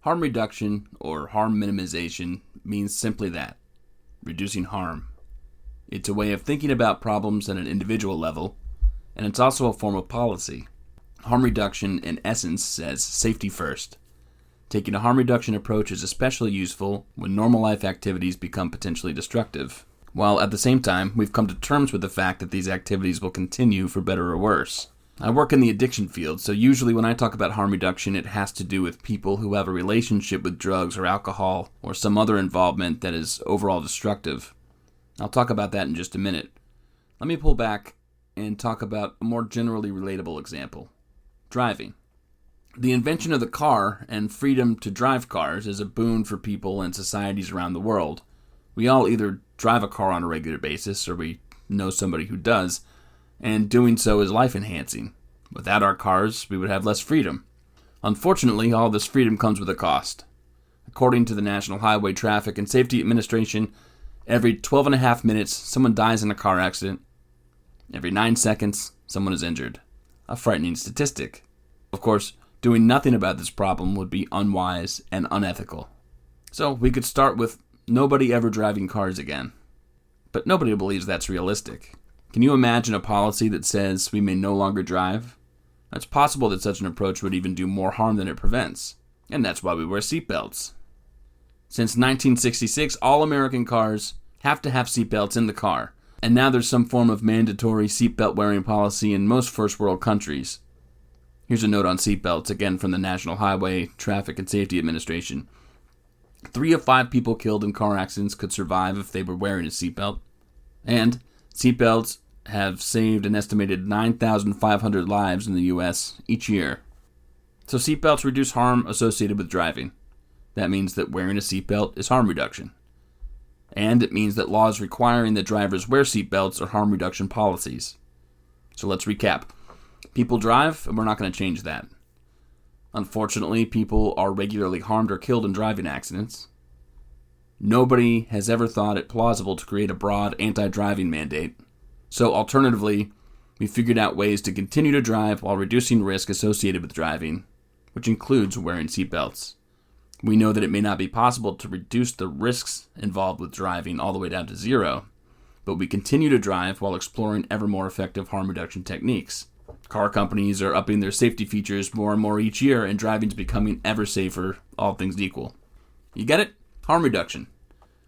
Harm reduction, or harm minimization, means simply that, reducing harm. It's a way of thinking about problems at an individual level, and it's also a form of policy. Harm reduction, in essence, says safety first. Taking a harm reduction approach is especially useful when normal life activities become potentially destructive, while at the same time, we've come to terms with the fact that these activities will continue for better or worse. I work in the addiction field, so usually when I talk about harm reduction, it has to do with people who have a relationship with drugs or alcohol or some other involvement that is overall destructive. I'll talk about that in just a minute. Let me pull back and talk about a more generally relatable example. Driving. The invention of the car and freedom to drive cars is a boon for people and societies around the world. We all either drive a car on a regular basis or we know somebody who does, and doing so is life-enhancing. Without our cars, we would have less freedom. Unfortunately, all this freedom comes with a cost. According to the National Highway Traffic and Safety Administration, every 12.5 minutes, someone dies in a car accident. Every 9 seconds, someone is injured. A frightening statistic. Of course, doing nothing about this problem would be unwise and unethical. So we could start with nobody ever driving cars again. But nobody believes that's realistic. Can you imagine a policy that says we may no longer drive? It's possible that such an approach would even do more harm than it prevents. And that's why we wear seatbelts. Since 1966, all American cars have to have seatbelts in the car. And now there's some form of mandatory seatbelt wearing policy in most first world countries. Here's a note on seatbelts, again from the National Highway Traffic and Safety Administration. 3 of 5 people killed in car accidents could survive if they were wearing a seatbelt. And seatbelts have saved an estimated 9,500 lives in the U.S. each year. So seatbelts reduce harm associated with driving. That means that wearing a seatbelt is harm reduction. And it means that laws requiring that drivers wear seatbelts are harm reduction policies. So let's recap. People drive, and we're not going to change that. Unfortunately, people are regularly harmed or killed in driving accidents. Nobody has ever thought it plausible to create a broad anti-driving mandate. So alternatively, we figured out ways to continue to drive while reducing risk associated with driving, which includes wearing seatbelts. We know that it may not be possible to reduce the risks involved with driving all the way down to zero, but we continue to drive while exploring ever more effective harm reduction techniques. Car companies are upping their safety features more and more each year, and driving's becoming ever safer, all things equal. You get it? Harm reduction.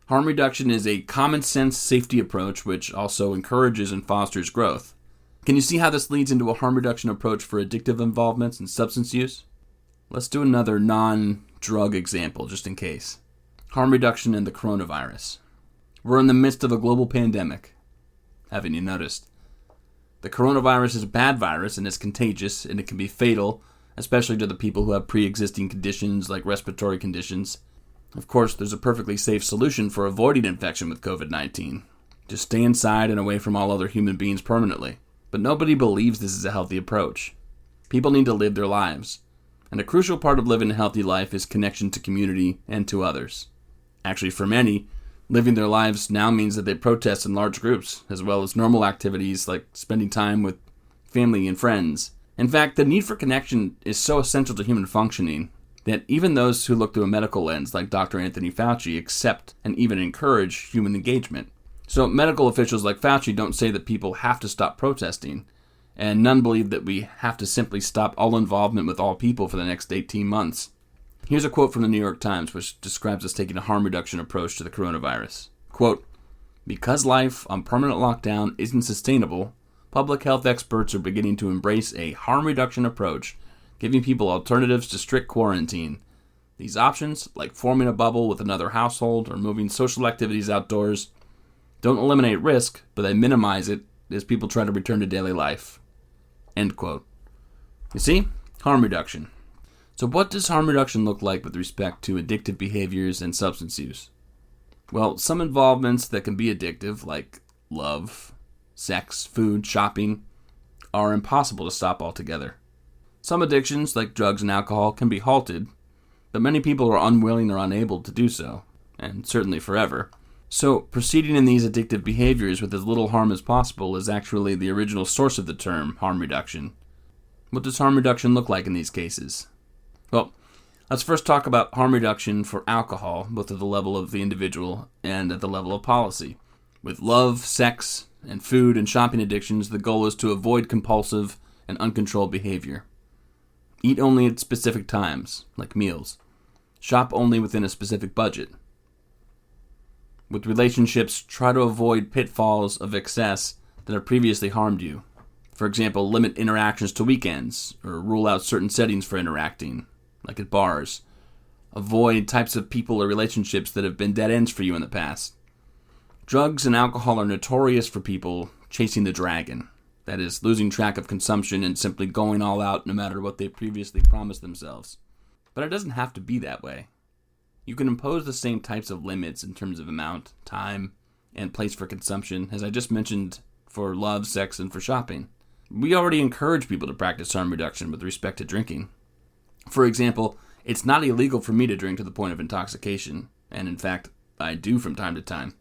Harm reduction is a common-sense safety approach which also encourages and fosters growth. Can you see how this leads into a harm reduction approach for addictive involvements and substance use? Let's do another non-drug example, just in case. Harm reduction in the coronavirus. We're in the midst of a global pandemic. Haven't you noticed? The coronavirus is a bad virus and it's contagious and it can be fatal, especially to the people who have pre-existing conditions like respiratory conditions. Of course, there's a perfectly safe solution for avoiding infection with COVID-19. Just stay inside and away from all other human beings permanently. But nobody believes this is a healthy approach. People need to live their lives. And a crucial part of living a healthy life is connection to community and to others. Actually, for many, living their lives now means that they protest in large groups, as well as normal activities like spending time with family and friends. In fact, the need for connection is so essential to human functioning that even those who look through a medical lens, like Dr. Anthony Fauci, accept and even encourage human engagement. So medical officials like Fauci don't say that people have to stop protesting, and none believe that we have to simply stop all involvement with all people for the next 18 months. Here's a quote from the New York Times, which describes us taking a harm reduction approach to the coronavirus. Quote, "Because life on permanent lockdown isn't sustainable, public health experts are beginning to embrace a harm reduction approach, giving people alternatives to strict quarantine. These options, like forming a bubble with another household or moving social activities outdoors, don't eliminate risk, but they minimize it as people try to return to daily life." End quote. You see? Harm reduction. So what does harm reduction look like with respect to addictive behaviors and substance use? Well, some involvements that can be addictive, like love, sex, food, shopping, are impossible to stop altogether. Some addictions, like drugs and alcohol, can be halted, but many people are unwilling or unable to do so, and certainly forever. So proceeding in these addictive behaviors with as little harm as possible is actually the original source of the term harm reduction. What does harm reduction look like in these cases? Well, Let's first talk about harm reduction for alcohol, both at the level of the individual and at the level of policy. With love, sex, and food and shopping addictions, the goal is to avoid compulsive and uncontrolled behavior. Eat only at specific times, like meals. Shop only within a specific budget. With relationships, try to avoid pitfalls of excess that have previously harmed you. For example, limit interactions to weekends, or rule out certain settings for interacting, like at bars. Avoid types of people or relationships that have been dead ends for you in the past. Drugs and alcohol are notorious for people chasing the dragon. That is, losing track of consumption and simply going all out no matter what they previously promised themselves. But it doesn't have to be that way. You can impose the same types of limits in terms of amount, time, and place for consumption, as I just mentioned for love, sex, and for shopping. We already encourage people to practice harm reduction with respect to drinking. For example, it's not illegal for me to drink to the point of intoxication, and in fact, I do from time to time.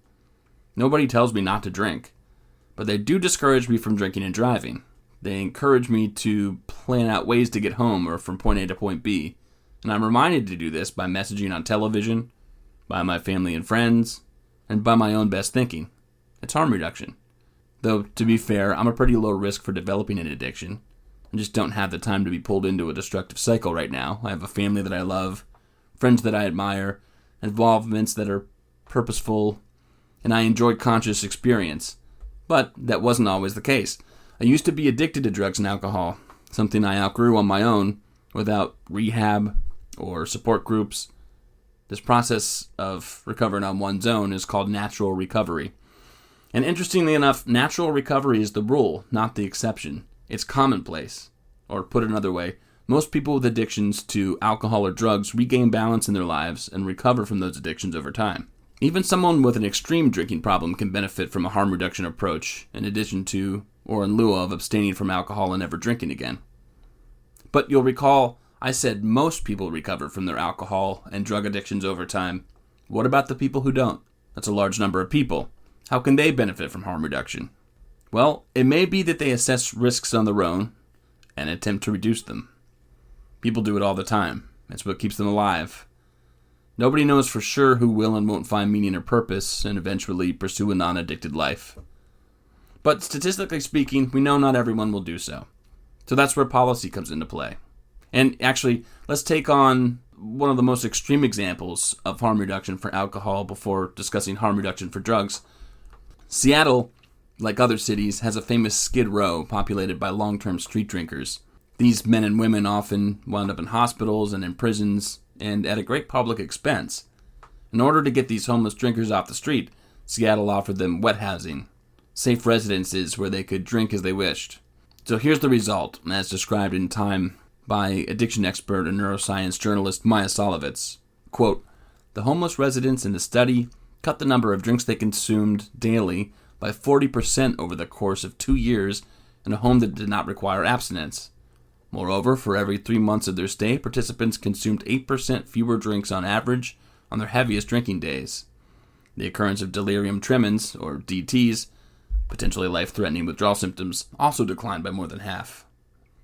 Nobody tells me not to drink, but they do discourage me from drinking and driving. They encourage me to plan out ways to get home or from point A to point B, and I'm reminded to do this by messaging on television, by my family and friends, and by my own best thinking. It's harm reduction. Though, to be fair, I'm a pretty low risk for developing an addiction. I just don't have the time to be pulled into a destructive cycle right now. I have a family that I love, friends that I admire, involvements that are purposeful, and I enjoy conscious experience. But that wasn't always the case. I used to be addicted to drugs and alcohol, something I outgrew on my own without rehab or support groups. This process of recovering on one's own is called natural recovery. And interestingly enough, natural recovery is the rule, not the exception. It's commonplace. Or put another way, most people with addictions to alcohol or drugs regain balance in their lives and recover from those addictions over time. Even someone with an extreme drinking problem can benefit from a harm reduction approach, in addition to, or in lieu of, abstaining from alcohol and never drinking again. But you'll recall, I said most people recover from their alcohol and drug addictions over time. What about the people who don't? That's a large number of people. How can they benefit from harm reduction? Well, it may be that they assess risks on their own and attempt to reduce them. People do it all the time. It's what keeps them alive. Nobody knows for sure who will and won't find meaning or purpose and eventually pursue a non-addicted life. But statistically speaking, we know not everyone will do so. So that's where policy comes into play. And actually, let's take on one of the most extreme examples of harm reduction for alcohol before discussing harm reduction for drugs. Seattle, like other cities, has a famous Skid Row populated by long-term street drinkers. These men and women often wound up in hospitals and in prisons, and at a great public expense. In order to get these homeless drinkers off the street, Seattle offered them wet housing, safe residences where they could drink as they wished. So here's the result, as described in Time by addiction expert and neuroscience journalist Maya Solovitz. Quote, "The homeless residents in the study cut the number of drinks they consumed daily by 40% over the course of 2 years in a home that did not require abstinence. Moreover, for every 3 months of their stay, participants consumed 8% fewer drinks on average on their heaviest drinking days. The occurrence of delirium tremens, or DTs, potentially life-threatening withdrawal symptoms, also declined by more than half,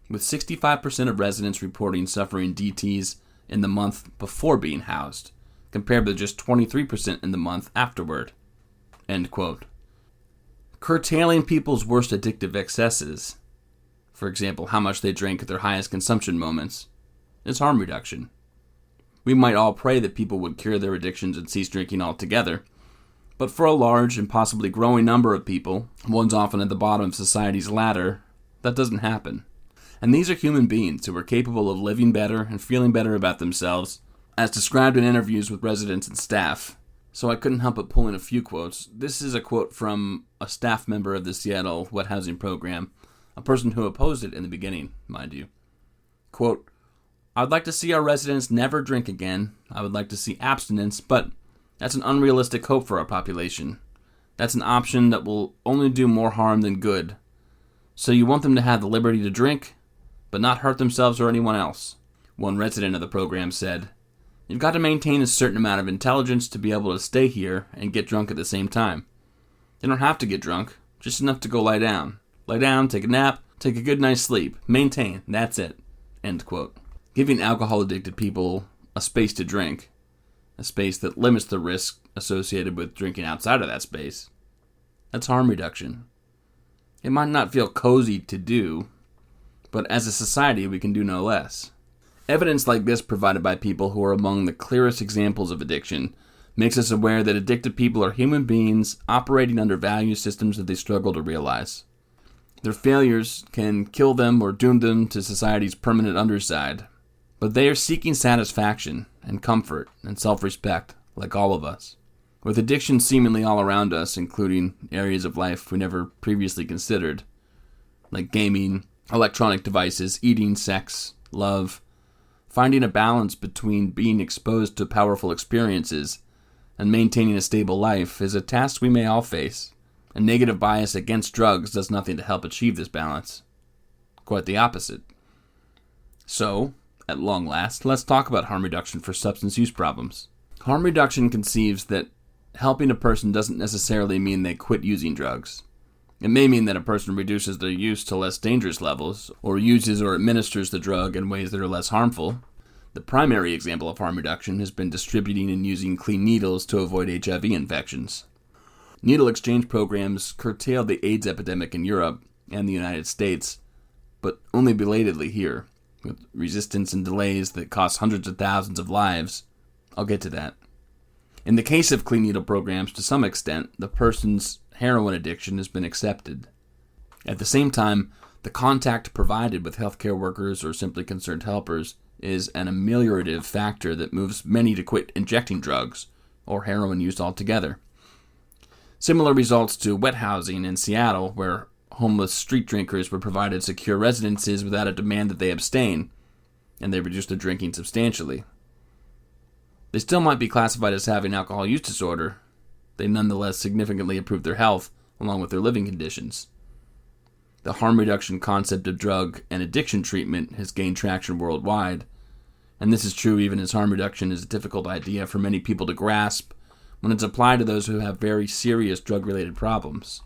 with 65% of residents reporting suffering DTs in the month before being housed, compared with just 23% in the month afterward." End quote. Curtailing people's worst addictive excesses, for example, how much they drink at their highest consumption moments, is harm reduction. We might all pray that people would cure their addictions and cease drinking altogether, but for a large and possibly growing number of people, ones often at the bottom of society's ladder, that doesn't happen. And these are human beings who are capable of living better and feeling better about themselves, as described in interviews with residents and staff. So I couldn't help but pull in a few quotes. This is a quote from a staff member of the Seattle Wet Housing Program, a person who opposed it in the beginning, mind you. Quote, "I'd like to see our residents never drink again. I would like to see abstinence, but that's an unrealistic hope for our population. That's an option that will only do more harm than good. So you want them to have the liberty to drink, but not hurt themselves or anyone else." One resident of the program said, "You've got to maintain a certain amount of intelligence to be able to stay here and get drunk at the same time. You don't have to get drunk, just enough to go lie down. Lie down, take a nap, take a good night's sleep. Maintain, that's it." End quote. Giving alcohol-addicted people a space to drink, a space that limits the risk associated with drinking outside of that space. That's harm reduction. It might not feel cozy to do, but as a society we can do no less. Evidence like this provided by people who are among the clearest examples of addiction makes us aware that addicted people are human beings operating under value systems that they struggle to realize. Their failures can kill them or doom them to society's permanent underside, but they are seeking satisfaction and comfort and self-respect like all of us. With addiction seemingly all around us, including areas of life we never previously considered, like gaming, electronic devices, eating, sex, love, finding a balance between being exposed to powerful experiences and maintaining a stable life is a task we may all face. A negative bias against drugs does nothing to help achieve this balance. Quite the opposite. So, at long last, let's talk about harm reduction for substance use problems. Harm reduction conceives that helping a person doesn't necessarily mean they quit using drugs. It may mean that a person reduces their use to less dangerous levels, or uses or administers the drug in ways that are less harmful. The primary example of harm reduction has been distributing and using clean needles to avoid HIV infections. Needle exchange programs curtailed the AIDS epidemic in Europe and the United States, but only belatedly here, with resistance and delays that cost hundreds of thousands of lives. I'll get to that. In the case of clean needle programs, to some extent, the person's heroin addiction has been accepted. At the same time, the contact provided with healthcare workers or simply concerned helpers is an ameliorative factor that moves many to quit injecting drugs or heroin use altogether. Similar results to wet housing in Seattle, where homeless street drinkers were provided secure residences without a demand that they abstain, and they reduced their drinking substantially. They still might be classified as having alcohol use disorder. They nonetheless significantly improved their health along with their living conditions. The harm reduction concept of drug and addiction treatment has gained traction worldwide, and this is true even as harm reduction is a difficult idea for many people to grasp when it's applied to those who have very serious drug-related problems.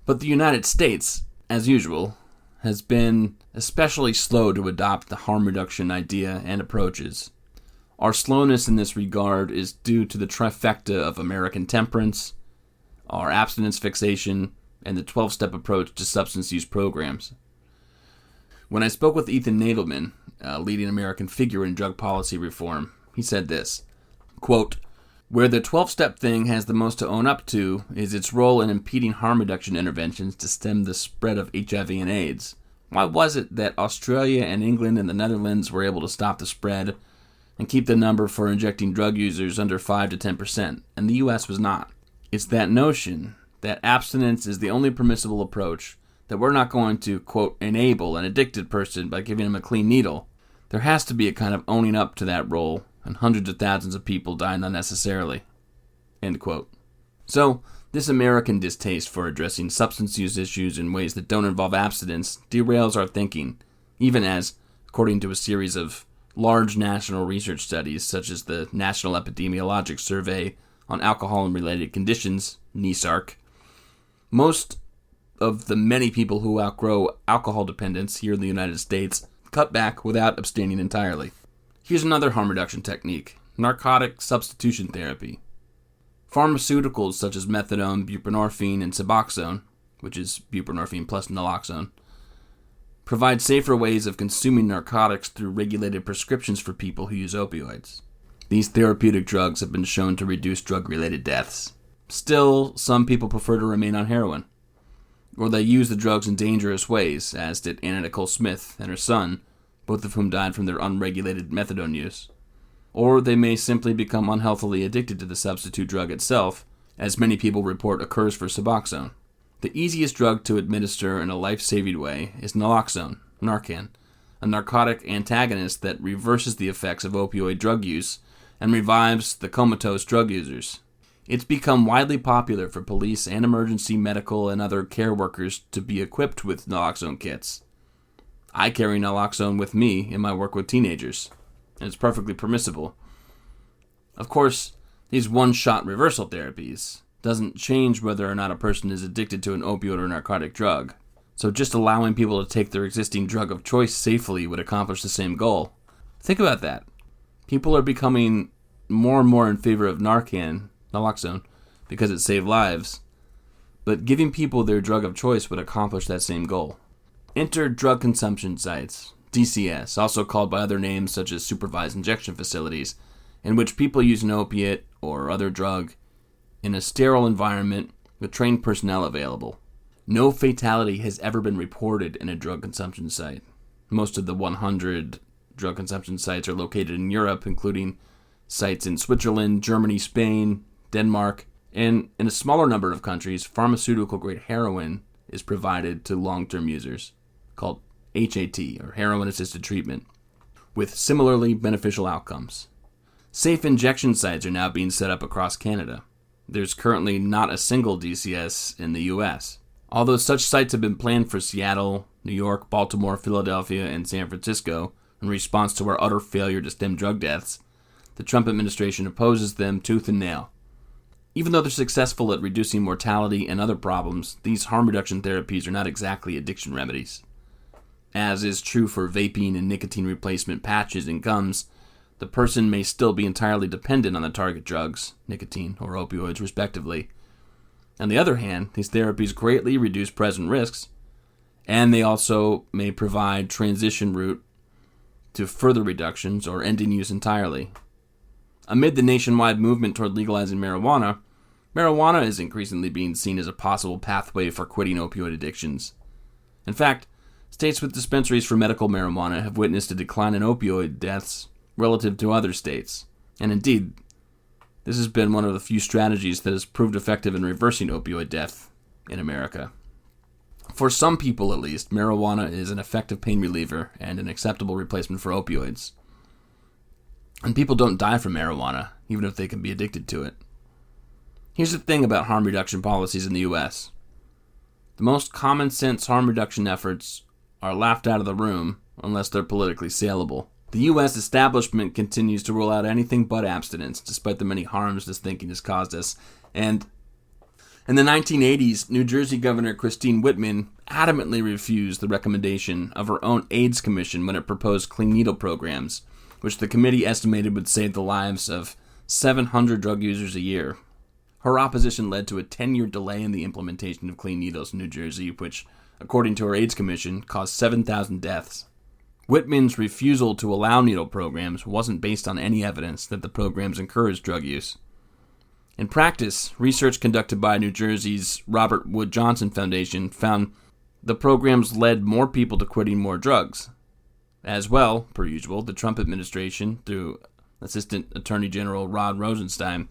But the United States, as usual, has been especially slow to adopt the harm reduction idea and approaches. Our slowness in this regard is due to the trifecta of American temperance, our abstinence fixation, and the 12-step approach to substance use programs. When I spoke with Ethan Nadelman, a leading American figure in drug policy reform, he said this, quote, "Where the 12-step thing has the most to own up to is its role in impeding harm reduction interventions to stem the spread of HIV and AIDS. Why was it that Australia and England and the Netherlands were able to stop the spread and keep the number for injecting drug users under 5 to 10%, and the U.S. was not? It's that notion that abstinence is the only permissible approach, that we're not going to, quote, enable an addicted person by giving him a clean needle. There has to be a kind of owning up to that role, and hundreds of thousands of people dying unnecessarily." End quote. So, this American distaste for addressing substance use issues in ways that don't involve abstinence derails our thinking, even as, according to a series of large national research studies such as the National Epidemiologic Survey on Alcohol and Related Conditions, NESARC, most of the many people who outgrow alcohol dependence here in the United States cut back without abstaining entirely. Here's another harm reduction technique: narcotic substitution therapy. Pharmaceuticals such as methadone, buprenorphine, and Suboxone, which is buprenorphine plus Naloxone, provide safer ways of consuming narcotics through regulated prescriptions for people who use opioids. These therapeutic drugs have been shown to reduce drug-related deaths. Still, some people prefer to remain on heroin, or they use the drugs in dangerous ways, as did Anna Nicole Smith and her son, both of whom died from their unregulated methadone use. Or they may simply become unhealthily addicted to the substitute drug itself, as many people report occurs for Suboxone. The easiest drug to administer in a life-saving way is Naloxone, Narcan, a narcotic antagonist that reverses the effects of opioid drug use and revives the comatose drug users. It's become widely popular for police and emergency medical and other care workers to be equipped with Naloxone kits. I carry Naloxone with me in my work with teenagers, and it's perfectly permissible. Of course, these one-shot reversal therapies doesn't change whether or not a person is addicted to an opioid or narcotic drug, so just allowing people to take their existing drug of choice safely would accomplish the same goal. Think about that. People are becoming more and more in favor of Naloxone, because it saved lives, but giving people their drug of choice would accomplish that same goal. Enter drug consumption sites, DCS, also called by other names such as supervised injection facilities, in which people use an opiate or other drug in a sterile environment with trained personnel available. No fatality has ever been reported in a drug consumption site. Most of the 100 drug consumption sites are located in Europe, including sites in Switzerland, Germany, Spain, Denmark, and in a smaller number of countries, pharmaceutical-grade heroin is provided to long-term users, called HAT, or heroin-assisted treatment, with similarly beneficial outcomes. Safe injection sites are now being set up across Canada. There's currently not a single DCS in the U.S. Although such sites have been planned for Seattle, New York, Baltimore, Philadelphia, and San Francisco in response to our utter failure to stem drug deaths, the Trump administration opposes them tooth and nail. Even though they're successful at reducing mortality and other problems, these harm reduction therapies are not exactly addiction remedies. As is true for vaping and nicotine replacement patches and gums, the person may still be entirely dependent on the target drugs, nicotine or opioids respectively. On the other hand, these therapies greatly reduce present risks, and they also may provide transition route to further reductions or ending use entirely. Amid the nationwide movement toward legalizing marijuana is increasingly being seen as a possible pathway for quitting opioid addictions. In fact, states with dispensaries for medical marijuana have witnessed a decline in opioid deaths relative to other states. And indeed, this has been one of the few strategies that has proved effective in reversing opioid death in America. For some people, at least, marijuana is an effective pain reliever and an acceptable replacement for opioids. And people don't die from marijuana, even if they can be addicted to it. Here's the thing about harm reduction policies in the U.S. The most common sense harm reduction efforts are laughed out of the room unless they're politically saleable. The U.S. establishment continues to rule out anything but abstinence, despite the many harms this thinking has caused us. And in the 1980s, New Jersey Governor Christine Whitman adamantly refused the recommendation of her own AIDS Commission when it proposed clean needle programs, which the committee estimated would save the lives of 700 drug users a year. Her opposition led to a 10-year delay in the implementation of clean needles in New Jersey, which, according to her AIDS Commission, caused 7,000 deaths. Whitman's refusal to allow needle programs wasn't based on any evidence that the programs encouraged drug use. In practice, research conducted by New Jersey's Robert Wood Johnson Foundation found the programs led more people to quitting more drugs. As well, per usual, the Trump administration, through Assistant Attorney General Rod Rosenstein,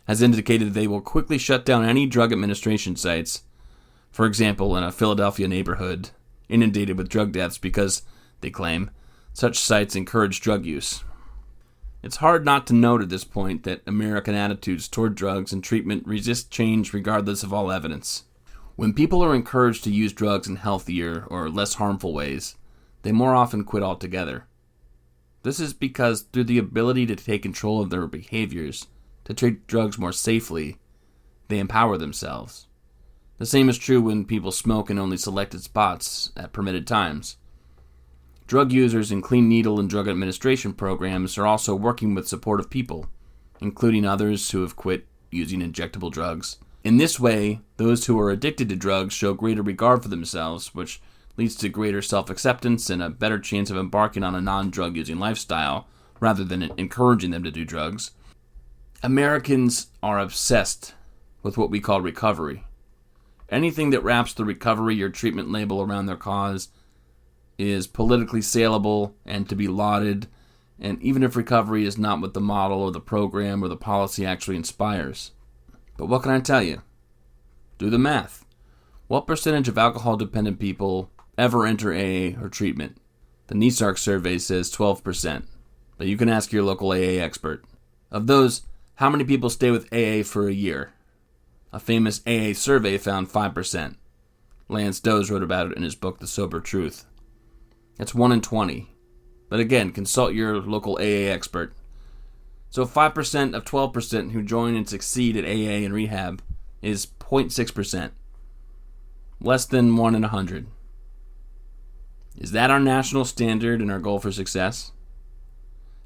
has indicated they will quickly shut down any drug administration sites, for example, in a Philadelphia neighborhood inundated with drug deaths because, they claim, such sites encourage drug use. It's hard not to note at this point that American attitudes toward drugs and treatment resist change regardless of all evidence. When people are encouraged to use drugs in healthier or less harmful ways, they more often quit altogether. This is because through the ability to take control of their behaviors, to treat drugs more safely, they empower themselves. The same is true when people smoke in only selected spots at permitted times. Drug users in clean needle and drug administration programs are also working with supportive people, including others who have quit using injectable drugs. In this way, those who are addicted to drugs show greater regard for themselves, which leads to greater self-acceptance and a better chance of embarking on a non-drug using lifestyle, rather than encouraging them to do drugs. Americans are obsessed with what we call recovery. Anything that wraps the recovery or treatment label around their cause is politically saleable and to be lauded, and even if recovery is not what the model or the program or the policy actually inspires. But what can I tell you? Do the math. What percentage of alcohol-dependent people ever enter AA or treatment? The NESARC survey says 12%, but you can ask your local AA expert. Of those, how many people stay with AA for a year? A famous AA survey found 5%. Lance Does wrote about it in his book, The Sober Truth. That's 1 in 20. But again, consult your local AA expert. So 5% of 12% who join and succeed at AA and rehab is 0.6%. Less than 1 in 100. Is that our national standard and our goal for success?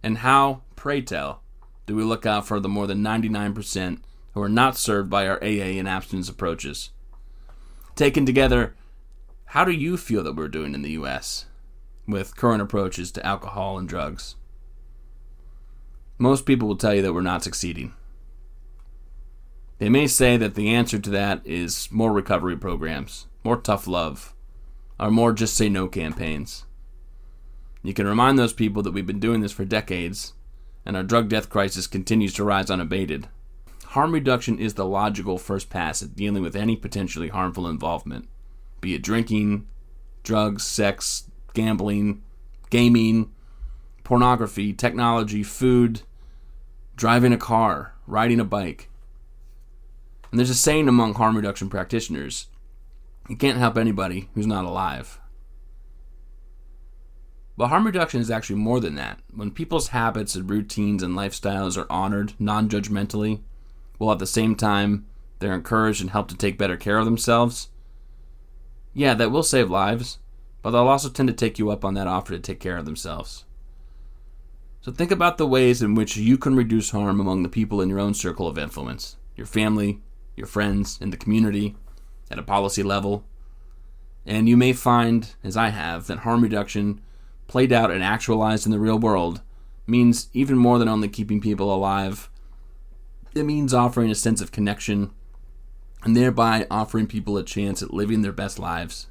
And how pray tell, do we look out for the more than 99% who are not served by our AA and abstinence approaches? Taken together, how do you feel that we're doing in the U.S. with current approaches to alcohol and drugs? Most people will tell you that we're not succeeding. They may say that the answer to that is more recovery programs, more tough love, or more just say no campaigns. You can remind those people that we've been doing this for decades, and our drug death crisis continues to rise unabated. Harm reduction is the logical first pass at dealing with any potentially harmful involvement, be it drinking, drugs, sex, gambling, gaming, pornography, technology, food, driving a car, riding a bike. And there's a saying among harm reduction practitioners, you can't help anybody who's not alive. But harm reduction is actually more than that. When people's habits and routines and lifestyles are honored non-judgmentally, while at the same time they're encouraged and helped to take better care of themselves, yeah, that will save lives, but they'll also tend to take you up on that offer to take care of themselves. So think about the ways in which you can reduce harm among the people in your own circle of influence, your family, your friends, in the community, at a policy level. And you may find, as I have, that harm reduction played out and actualized in the real world means even more than only keeping people alive. It means offering a sense of connection and thereby offering people a chance at living their best lives.